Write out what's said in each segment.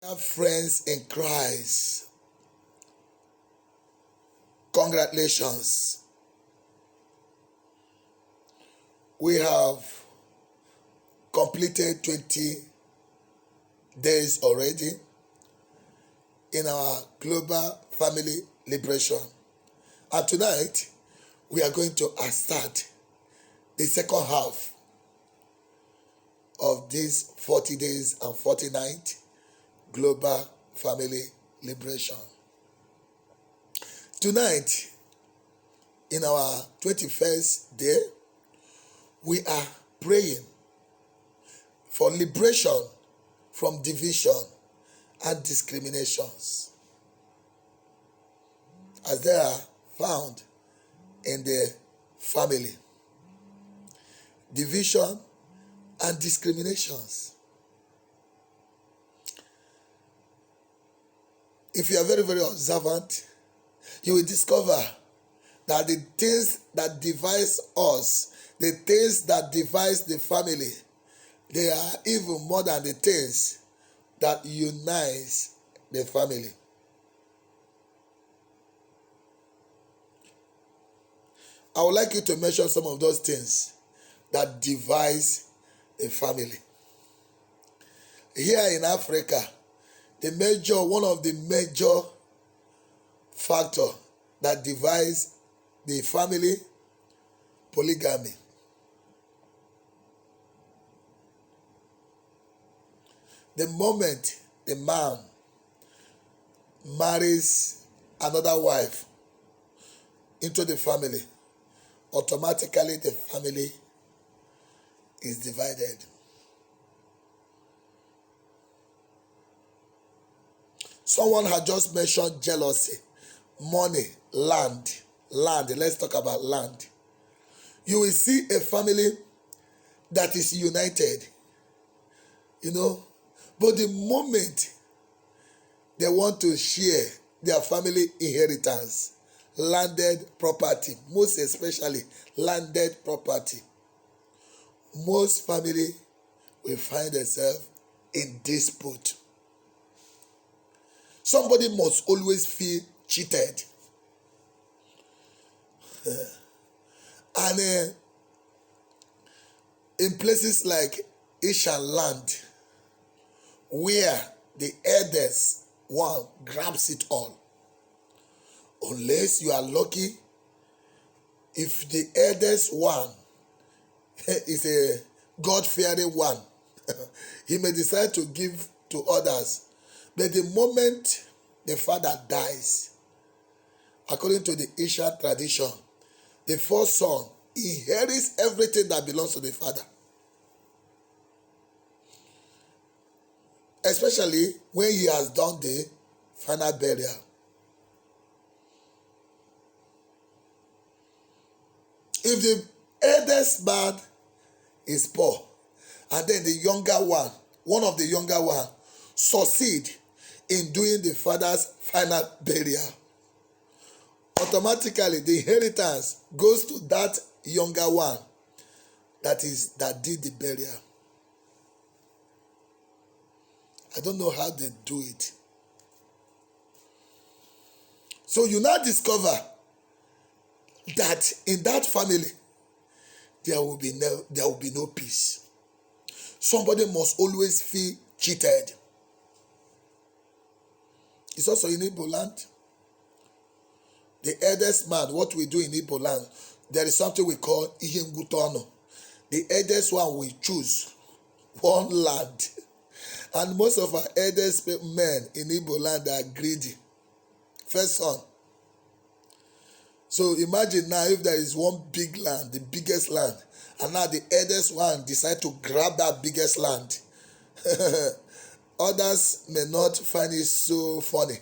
Dear friends in Christ, congratulations. We have completed 20 days already in our global family liberation. And tonight, we are going to start the second half of this 40 days and 40 nights global family liberation. Tonight, in our 21st day, we are praying for liberation from division and discriminations as they are found in the family. Division and discriminations. If you are very, very observant, you will discover that the things that divide us, the things that divide the family, they are even more than the things that unite the family. I would like you to mention some of those things that divide a family. Here in Africa, one of the major factor that divides the family, polygamy. The moment the man marries another wife into the family, automatically the family is divided. Someone had just mentioned jealousy, money, land. Let's talk about land. You will see a family that is united, but the moment they want to share their family inheritance, landed property, most especially landed property, most family will find themselves in dispute. Somebody must always feel cheated. And in places like Ishan land, where the eldest one grabs it all, unless you are lucky, if the eldest one is a God-fearing one, he may decide to give to others. But the moment the father dies, according to the Ishan tradition, the first son inherits everything that belongs to the father. Especially when he has done the final burial. If the eldest man is poor, and then the younger one of the younger one, succeed in doing the father's final burial, automatically the inheritance goes to that younger one that did the burial. I don't know how they do it. So you now discover that in that family there will be no peace. Somebody must always feel cheated. It's also in Igbo land. The eldest man, what we do in Igbo land, there is something we call Ihengutono. The eldest one will choose one land. And most of our eldest men in Igbo land are greedy. First son. So imagine now if there is one big land, the biggest land, and now the eldest one decide to grab that biggest land. Others may not find it so funny.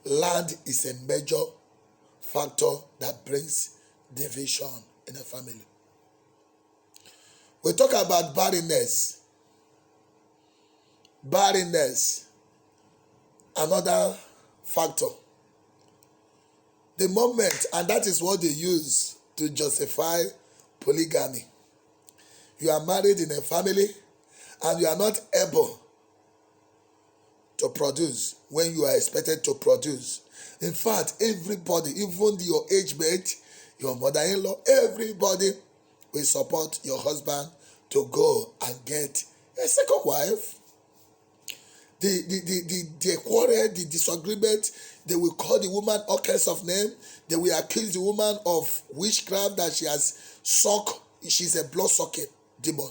Land is a major factor that brings division in a family. We talk about barrenness. Barrenness, another factor. The moment, and that is what they use to justify polygamy. You are married in a family and you are not able to produce when you are expected to produce. In fact, everybody, even your age mate, your mother-in-law, everybody will support your husband to go and get a second wife. The quarrel, the disagreement, they will call the woman all kinds of names. They will accuse the woman of witchcraft, that she has sucked, she's a blood-sucking demon,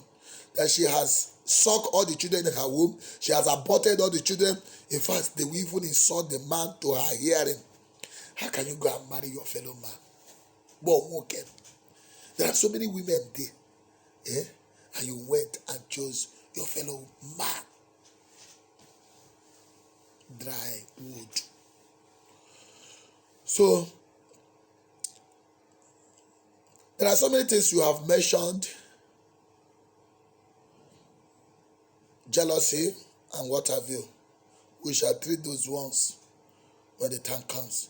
that she has sucked all the children in her womb, she has aborted all the children. In fact, they will even insult the man to her hearing. How can you go and marry your fellow man? But okay. There are so many women there, and you went and chose your fellow man. Dry wood. So there are so many things you have mentioned: jealousy and what have you. We shall treat those ones when the time comes.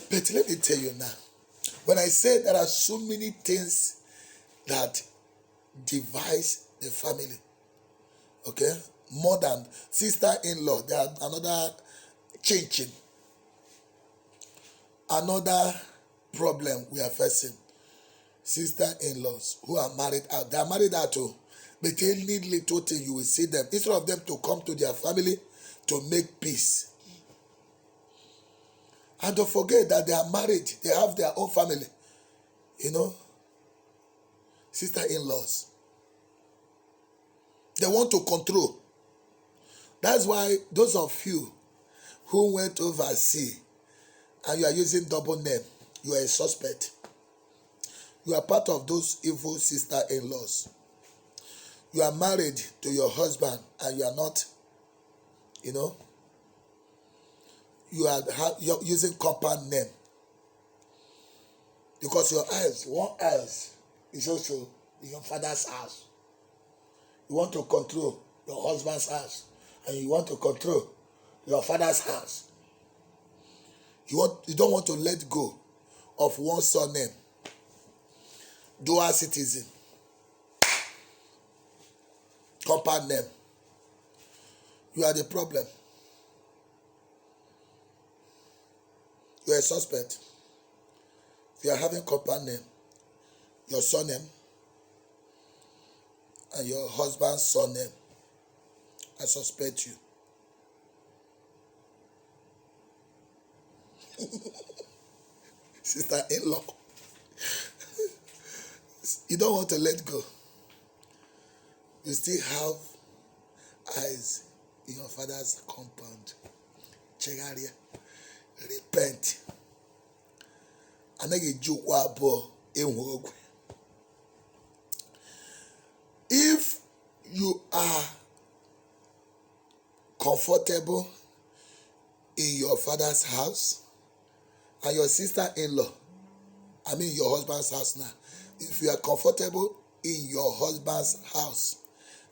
But let me tell you now, when I say there are so many things that devise the family, okay, more than sister-in-law, there are another changing, another problem we are facing. Sister-in-laws who are married out, they are married out too, but any little thing you will see them, instead of them to come to their family to make peace. And don't forget that they are married, they have their own family. Sister-in-laws, they want to control. That's why those of you who went overseas and you are using double name, you are a suspect. You are part of those evil sister-in-laws. You are married to your husband and you are not, you're using compound name. Because one eyes is also in your father's house. You want to control your husband's house, and you want to control your father's house. You don't want to let go of one surname. Dual citizen. Compound name. You are the problem. You are a suspect. If you are having compound name, your surname and your husband's surname, I suspect you. Sister-in-law. You don't want to let go. You still have eyes in your father's compound. Chegaria. Repent. If you are comfortable in your father's house and your sister-in-law, your husband's house now, if you are comfortable in your husband's house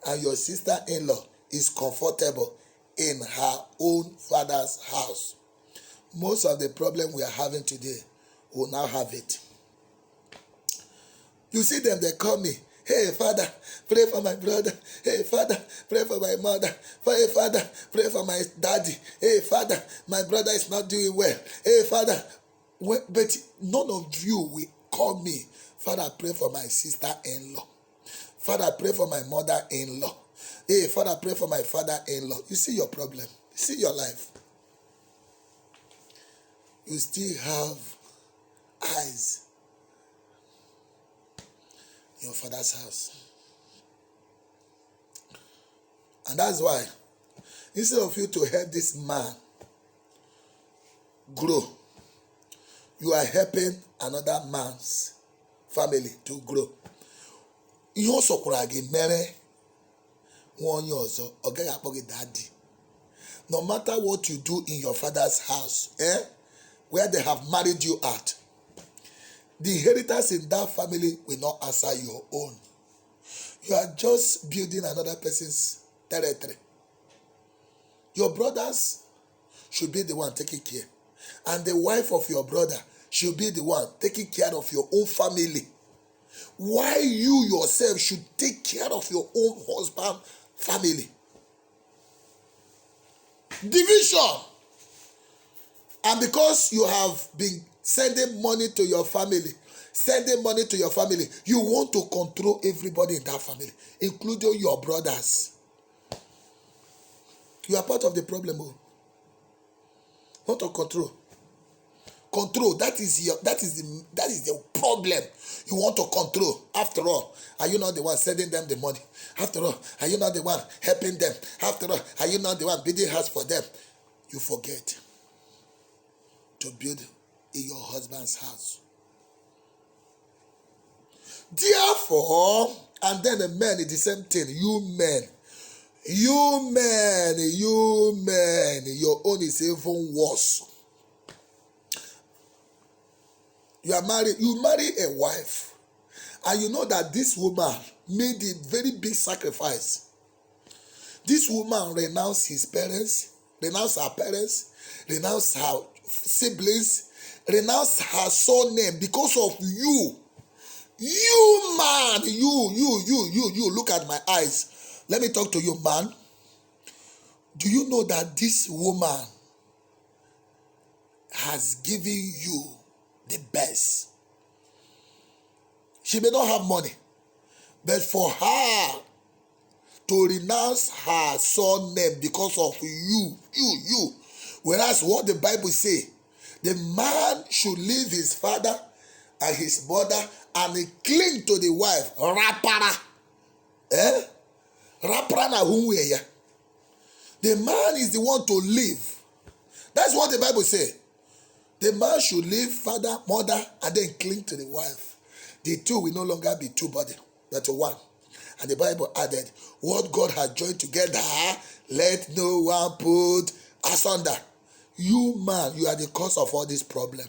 and your sister-in-law is comfortable in her own father's house, most of the problem we are having today will now have it. You see them, they call me, hey Father, pray for my brother. Hey Father, pray for my mother. Hey Father, pray for my daddy. Hey Father, my brother is not doing well. Hey Father, but none of you will call me, Father, pray for my sister-in-law. Father, pray for my mother-in-law. Hey Father, pray for my father-in-law. You see your problem. You see your life. You still have eyes in your father's house. And that's why, instead of you to help this man grow, you are helping another man's family to grow. You also could marry one year also, or get a daddy. No matter what you do in your father's house, where they have married you at, the inheritance in that family will not answer your own. You are just building another person's territory. Your brothers should be the one taking care, and the wife of your brother should be the one taking care of your own family. Why you yourself should take care of your own husband family? Division. And because you have been sending money to your family, you want to control everybody in that family, including your brothers. You are part of the problem. Want to control. Control, that is the problem. You want to control. After all, are you not the one sending them the money? After all, are you not the one helping them? After all, are you not the one building house for them? You forget to build in your husband's house. Therefore, and then the men is the same thing. You men, your own is even worse. You marry a wife, and you know that this woman made a very big sacrifice. This woman renounced her parents, renounced her siblings, renounced her surname because of you. You man, you look at my eyes. Let me talk to you, man. Do you know that this woman has given you the best? She may not have money, but for her to renounce her surname because of you. Whereas what the Bible say, the man should leave his father and his mother and cling to the wife. Rapara. Rapara na hunweya. The man is the one to leave. That's what the Bible says. The man should leave father, mother, and then cling to the wife. The two will no longer be two bodies, but one. And the Bible added, what God has joined together, let no one put asunder. You man, you are the cause of all this problem.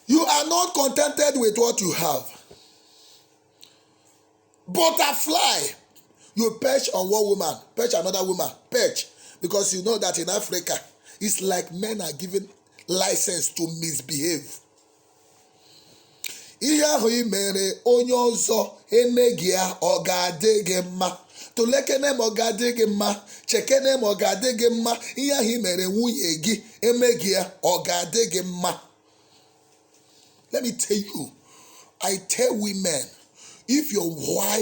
You are not contented with what you have. Butterfly. You perch on one woman, perch another woman, perch. Because you know that in Africa, it's like men are given license to misbehave. Ihe ahụ i mere onye ọzọ emeghị ya ọ ga-adị gị mma. Tụlekene ma ọ ga-adị gị mma. Chekene ma ọ ga-adị gị mma. Ihe ahụ i mere nwunye gị emeghị ya ọ ga-adị gị mma. Let me tell you, I tell women, if your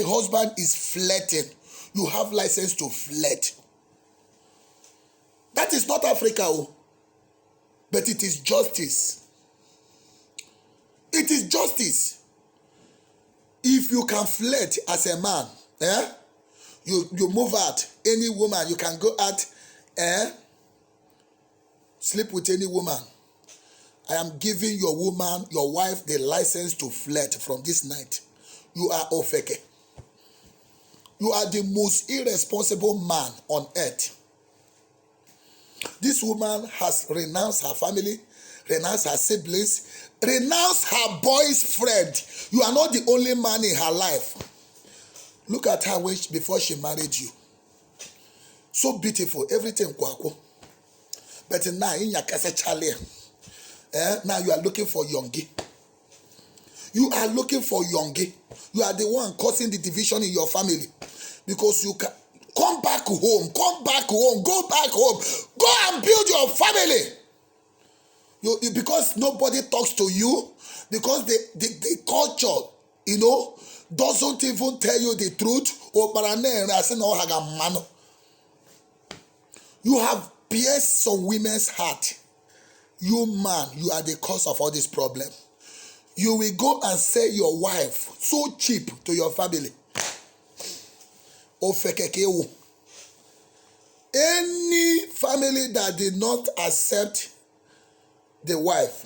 husband is flirting, you have license to flirt. That is not Africa, but it is justice. It is justice. If you can flirt as a man, you move out, any woman, you can go out, sleep with any woman. I am giving your woman, your wife, the license to flirt from this night. You are ofeke. You are the most irresponsible man on earth. This woman has renounced her family, renounced her siblings, renounced her boy's friend. You are not the only man in her life. Look at her before she married you. So beautiful, everything kwako. But now in your casa Charlie. Now you are looking for Yongi. You are looking for Yongi. You are the one causing the division in your family. Because you can come back home, go back home, go and build your family. Because nobody talks to you, because the culture, doesn't even tell you the truth. You have pierced some women's heart. You man, you are the cause of all this problem. You will go and sell your wife so cheap to your family. Any family that did not accept the wife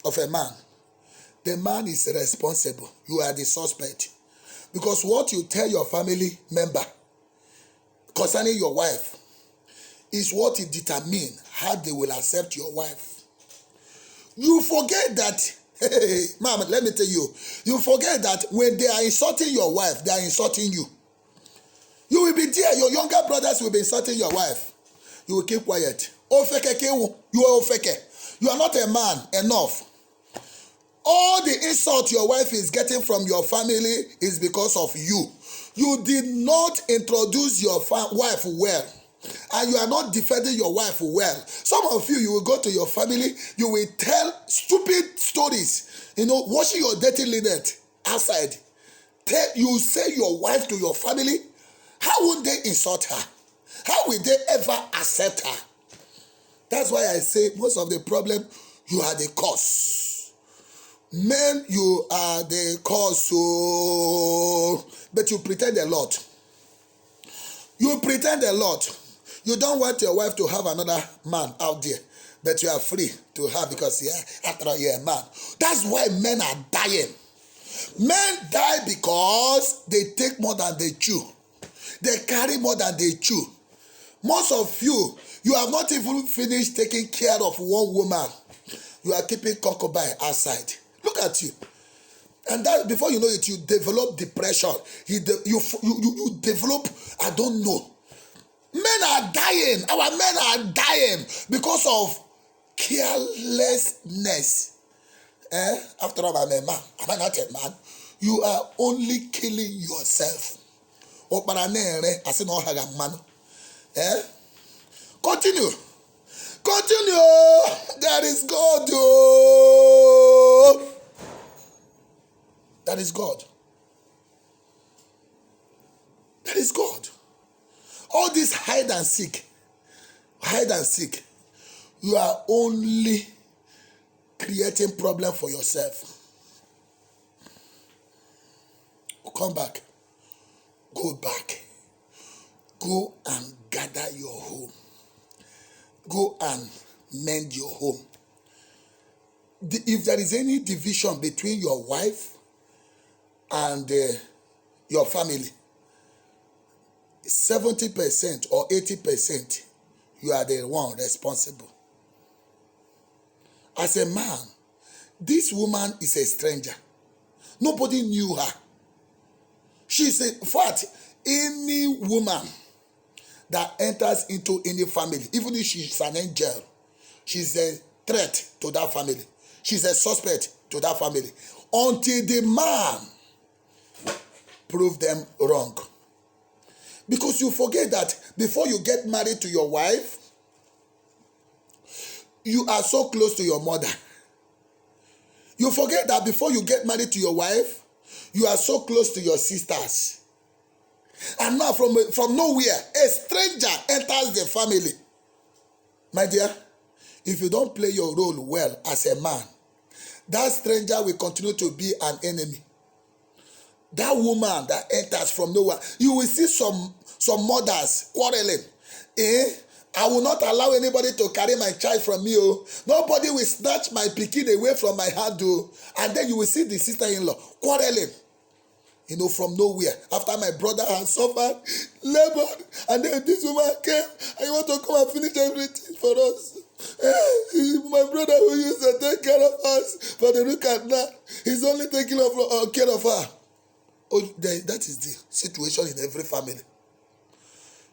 of a man, the man is responsible. You are the suspect. Because what you tell your family member concerning your wife is what it determines how they will accept your wife. You forget that, hey, mama, let me tell you, you forget that when they are insulting your wife, they are insulting you. You will be there, your younger brothers will be insulting your wife. You will keep quiet. You are ofeke. You are not a man enough. All the insult your wife is getting from your family is because of you. You did not introduce your wife well. and you are not defending your wife well. Some of you will go to your family, you will tell stupid stories, washing your dirty linen outside. You say your wife to your family, how would they insult her? How will they ever accept her? That's why I say most of the problem, you are the cause. Men, you are the cause, but you pretend a lot. You pretend a lot. You don't want your wife to have another man out there, but you are free to have because after all, you're a man. That's why men are dying. Men die because they take more than they chew. They carry more than they chew. Most of you have not even finished taking care of one woman. You are keeping concubine outside. Look at you. And that before you know it, you develop depression. You develop, I don't know. Men are dying. Our men are dying because of carelessness. After all, I'm a man. I'm not a man. You are only killing yourself. Continue. That is God. That is God. That is God. All this hide and seek, you are only creating problem for yourself. Come back. Go back. Go and gather your home. Go and mend your home. If there is any division between your wife and your family, 70% or 80%, you are the one responsible. As a man, this woman is a stranger. Nobody knew her. She's in fact, any woman that enters into any family, even if she's an angel, she's a threat to that family. She's a suspect to that family. Until the man prove them wrong. Because you forget that before you get married to your wife, you are so close to your mother. You forget that before you get married to your wife, you are so close to your sisters. And now from nowhere, a stranger enters the family. My dear, if you don't play your role well as a man, that stranger will continue to be an enemy. That woman that enters from nowhere, you will see some mothers quarreling. I will not allow anybody to carry my child from me. Nobody will snatch my pikin away from my hand. And then you will see the sister-in-law quarreling. From nowhere. After my brother has suffered, labored, and then this woman came and you want to come and finish everything for us. My brother who used to take care of us for the look at that, he's only taking care of her. That is the situation in every family.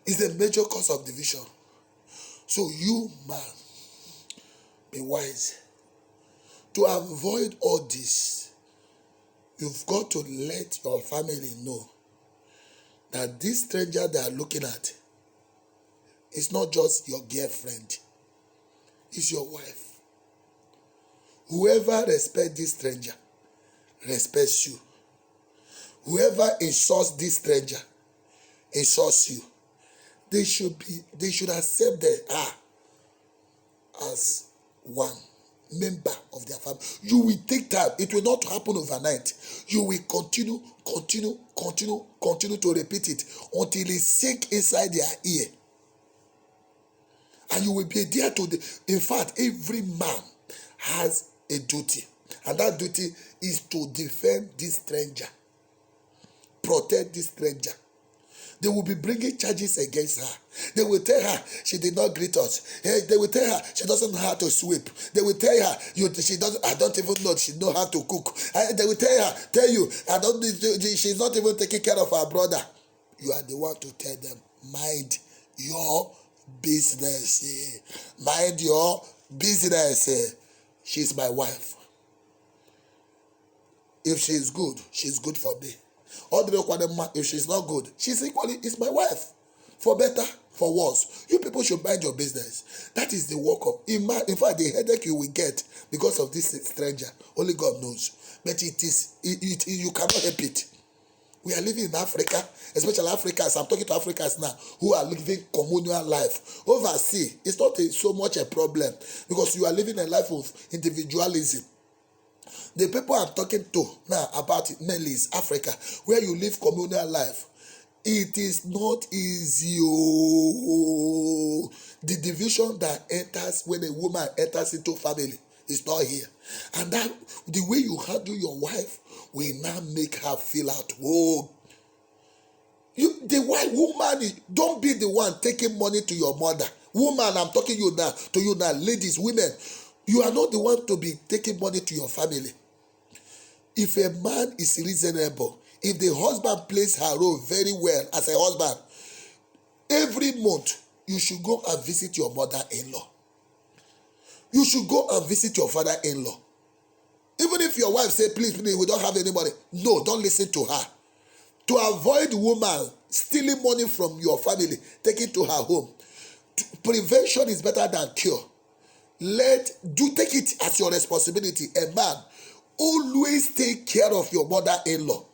It's a major cause of division. So you, man, be wise. To avoid all this, you've got to let your family know that this stranger they are looking at is not just your girlfriend, it's your wife. Whoever respects this stranger respects you. Whoever insults this stranger insults you. They should accept them as one member of their family. You will take time. It will not happen overnight. You will continue to repeat it until it sinks inside their ear. And you will be there in fact, every man has a duty. And that duty is to defend this stranger. Protect this stranger. They will be bringing charges against her. They will tell her she did not greet us. They will tell her she doesn't know how to sweep. They will tell her she doesn't. I don't even know she know how to cook. They will tell you she's not even taking care of her brother. You are the one to tell them, mind your business. Mind your business. She's my wife. If she's good for me. If she's not good, she's equally is my wife. For better, For what? You people should mind your business. That is the work of. In fact, the headache you will get because of this stranger, only God knows. But you cannot help it. We are living in Africa, especially Africans. I'm talking to Africans now who are living communal life. Overseas, it's not so much a problem because you are living a life of individualism. The people I'm talking to now about it mainly is Africa, where you live communal life. It is not easy. Oh. The division that enters when a woman enters into family is not here. And that the way you handle your wife will now make her feel at home. The white woman, don't be the one taking money to your mother. Woman, I'm talking to you now, ladies, women. You are not the one to be taking money to your family. If a man is reasonable, if the husband plays her role very well as a husband, every month you should go and visit your mother-in-law. You should go and visit your father-in-law. Even if your wife say, please, we don't have anybody. No, don't listen to her. To avoid woman stealing money from your family, take it to her home. Prevention is better than cure. Take it as your responsibility. A man, always take care of your mother-in-law.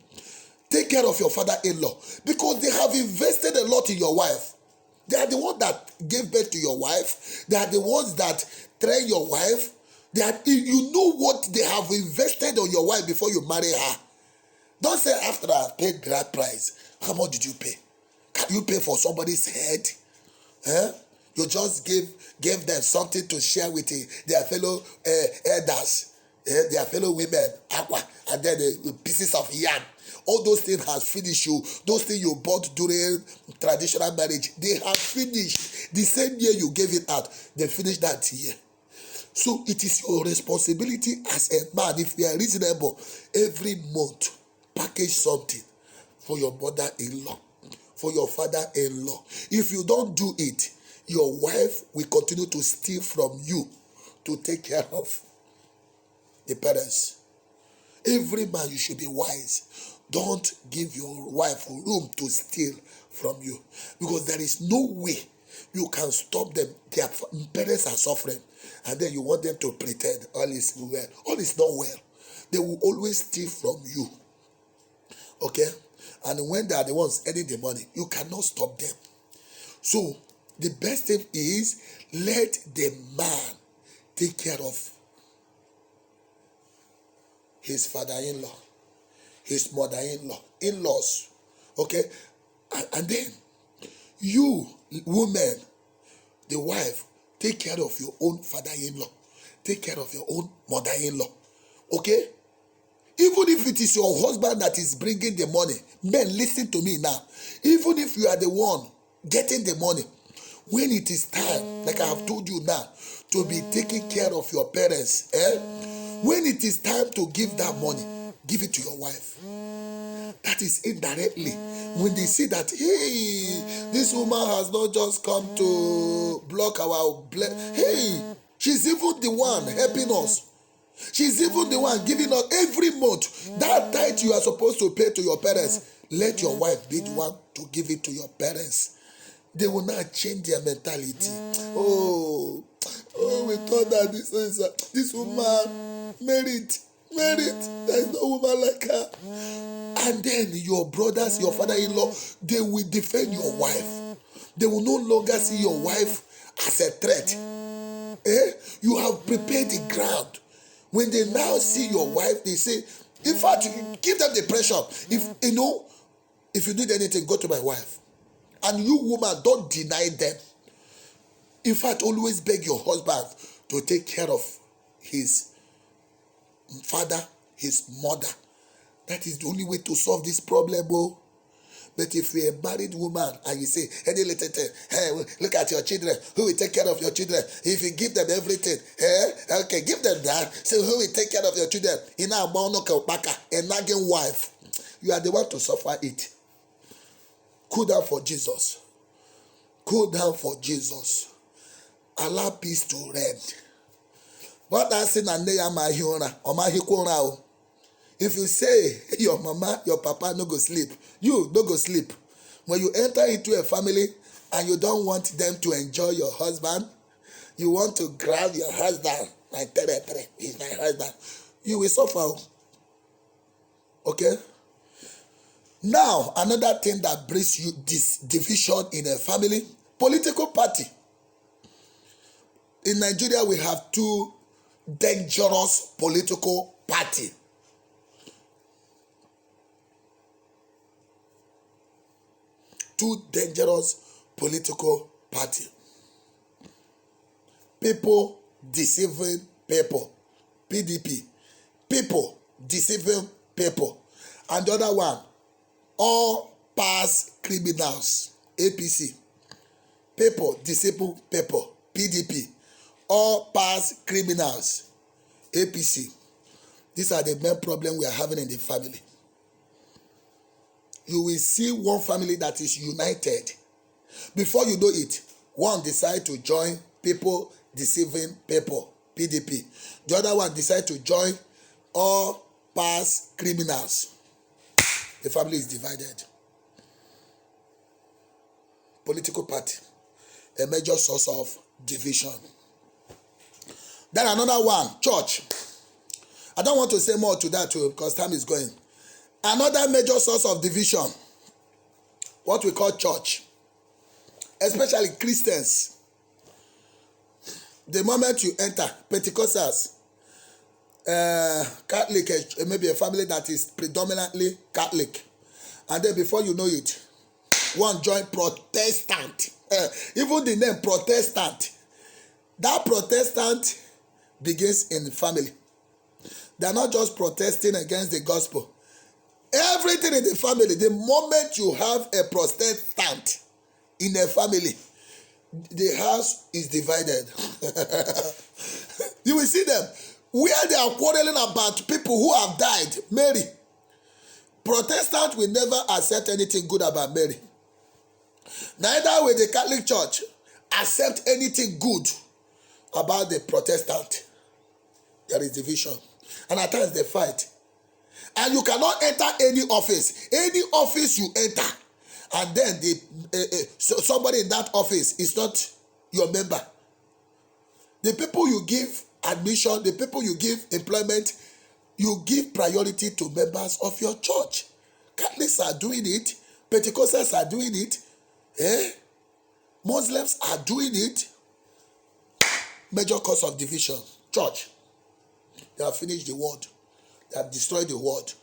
Take care of your father-in-law because they have invested a lot in your wife. They are the ones that gave birth to your wife. They are the ones that train your wife. You know what they have invested on your wife before you marry her. Don't say after I paid that price. How much did you pay? Can you pay for somebody's head? You just gave them something to share with their fellow elders, their fellow women, aqua, and then the pieces of yam. All those things have finished you. Those things you bought during traditional marriage, they have finished. The same year you gave it out, they finished that year. So it is your responsibility as a man, if you are reasonable, every month, package something for your mother-in-law, for your father-in-law. If you don't do it, your wife will continue to steal from you to take care of the parents. Every man, you should be wise. Don't give your wife room to steal from you because there is no way you can stop them. Their parents are suffering and then you want them to pretend all is well. All is not well. They will always steal from you. Okay? And when they are the ones earning the money, you cannot stop them. So the best thing is let the man take care of his father-in-law, his mother-in-law, in-laws. Okay? And then you, woman, the wife, take care of your own father-in-law. Take care of your own mother-in-law. Okay? Even if it is your husband that is bringing the money, men, listen to me now. Even if you are the one getting the money, when it is time, like I have told you now, to be taking care of your parents, when it is time to give that money, give it to your wife. That is indirectly. When they see that, hey, this woman has not just come to block our hey, she's even the one helping us. She's even the one giving us every month. That tithe you are supposed to pay to your parents, let your wife be the one to give it to your parents. They will not change their mentality. Oh, we thought that this woman married. There is no woman like her. And then your brothers, your father-in-law, they will defend your wife. They will no longer see your wife as a threat. You have prepared the ground. When they now see your wife, they say, in fact, give them the pressure. If you need anything, go to my wife. And you, woman, don't deny them. In fact, always beg your husband to take care of his father, his mother. That is the only way to solve this problem. But if you're a married woman and you say, hey, look at your children, who will take care of your children? If you give them everything, okay, give them that. So who will take care of your children? In a nagging wife, you are the one to suffer it. Cool down for Jesus. Cool down for Jesus. Allow peace to reign. What I say, if you say your mama, your papa no go sleep, you no go sleep. When you enter into a family and you don't want them to enjoy your husband. You want to grab your husband, my territory, he's my husband. You will suffer. Okay? Now, another thing that brings you this division in a family, political party. In Nigeria, we have two dangerous political party. Two dangerous political party. People deceiving people. PDP. People deceiving people. And the other one, all past criminals. APC. People deceiving people. PDP. All past criminals. APC. These are the main problems we are having in the family. You will see one family that is united. Before you know it, one decide to join people deceiving people, PDP. The other one decide to join all past criminals. The family is divided. Political party, a major source of division. Then another one, church. I don't want to say more to that too because time is going. Another major source of division, what we call church, especially Christians. The moment you enter Pentecostals, Catholic, maybe a family that is predominantly Catholic, and then before you know it, one join Protestant. Even the name Protestant, that Protestant begins in the family. They are not just protesting against the gospel. Everything in the family, the moment you have a Protestant in a family, the house is divided. You will see them where they are quarreling about people who have died. Mary. Protestant will never accept anything good about Mary. Neither will the Catholic Church accept anything good about the Protestant. There is division. And at times they fight. And you cannot enter any office. Any office you enter, and then somebody in that office is not your member. The people you give admission, the people you give employment, you give priority to members of your church. Catholics are doing it. Pentecostals are doing it. Muslims are doing it. Major cause of division. Church. They have finished the word. They have destroyed the word.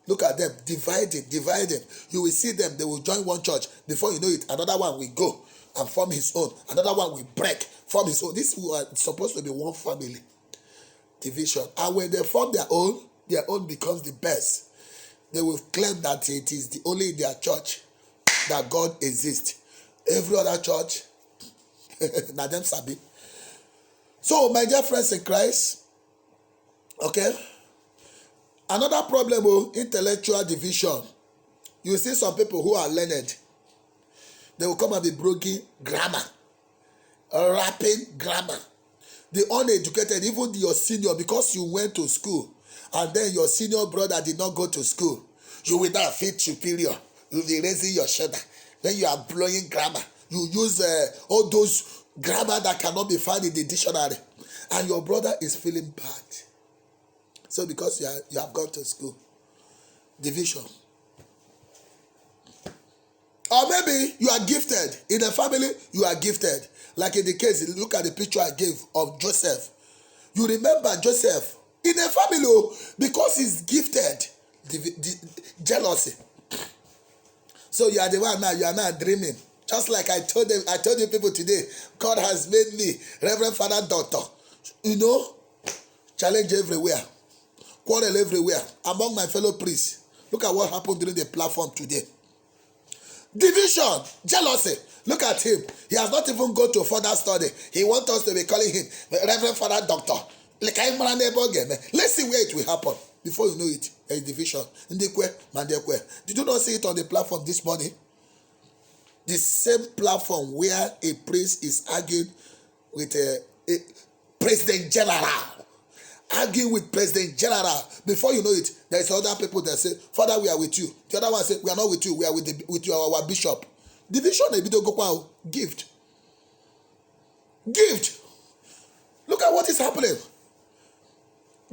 Look at them, dividing. You will see them, they will join one church. Before you know it, another one will go and form his own. Another one will break, form his own. This was supposed to be one family. Division. And when they form their own becomes the best. They will claim that it is only in their church that God exists. Every other church, na them sabi. So, my dear friends in Christ, okay, another problem, intellectual division. You see some people who are learned. They will come and be broken grammar, rapping grammar. The uneducated, even your senior, because you went to school, and then your senior brother did not go to school, you will not feel superior. You will be raising your shoulder. Then you are blowing grammar. You use all those grammar that cannot be found in the dictionary. And your brother is feeling bad. So because you have gone to school. Division. Or maybe you are gifted. In a family, you are gifted. Like in the case, look at the picture I gave of Joseph. You remember Joseph. In a family, because he's gifted. Jealousy. So you are the one now, you are now dreaming. Just like I told you people today, God has made me Reverend Father Doctor. You know, challenge everywhere. Quarrel everywhere. Among my fellow priests. Look at what happened during the platform today. Division, jealousy. Look at him. He has not even gone to further study. He wants us to be calling him Reverend Father Doctor. Let's see where it will happen. Before you know it, there is division. Did you not see it on the platform this morning? The same platform where a priest is arguing with a President General. Arguing with President General. Before you know it, there is other people that say, Father, we are with you. The other one say, we are not with you. We are with our bishop. Division ebido gokwa. Gift. Gift. Look at what is happening.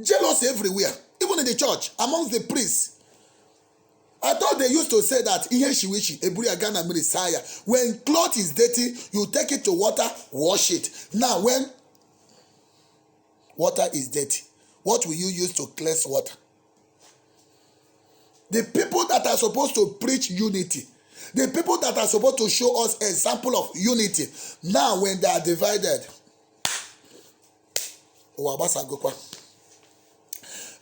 Jealousy everywhere, even in the church, amongst the priests. I thought they used to say that when cloth is dirty, you take it to water, wash it. Now, when water is dirty, what will you use to cleanse water? The people that are supposed to preach unity, the people that are supposed to show us example of unity, now when they are divided,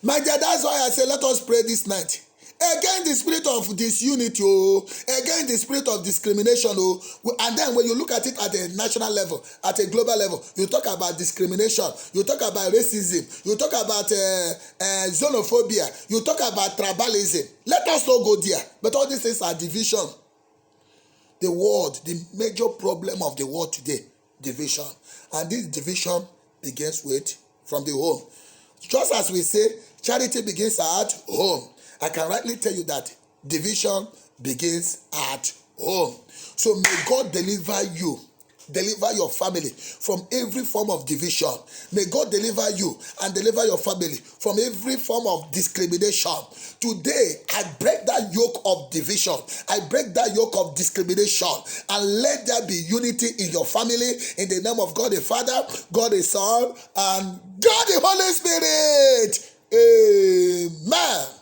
my dear, that's why I say let us pray this night. Again, the spirit of disunity, again, the spirit of discrimination, and then when you look at it at a national level, at a global level, you talk about discrimination, you talk about racism, you talk about xenophobia, you talk about tribalism. Let us not go there. But all these things are division. The world, the major problem of the world today, division. And this division begins with from the home. Just as we say, charity begins at home. I can rightly tell you that division begins at home. So may God deliver you, deliver your family from every form of division. May God deliver you and deliver your family from every form of discrimination. Today, I break that yoke of division. I break that yoke of discrimination, and let there be unity in your family in the name of God the Father, God the Son, and God the Holy Spirit. Amen.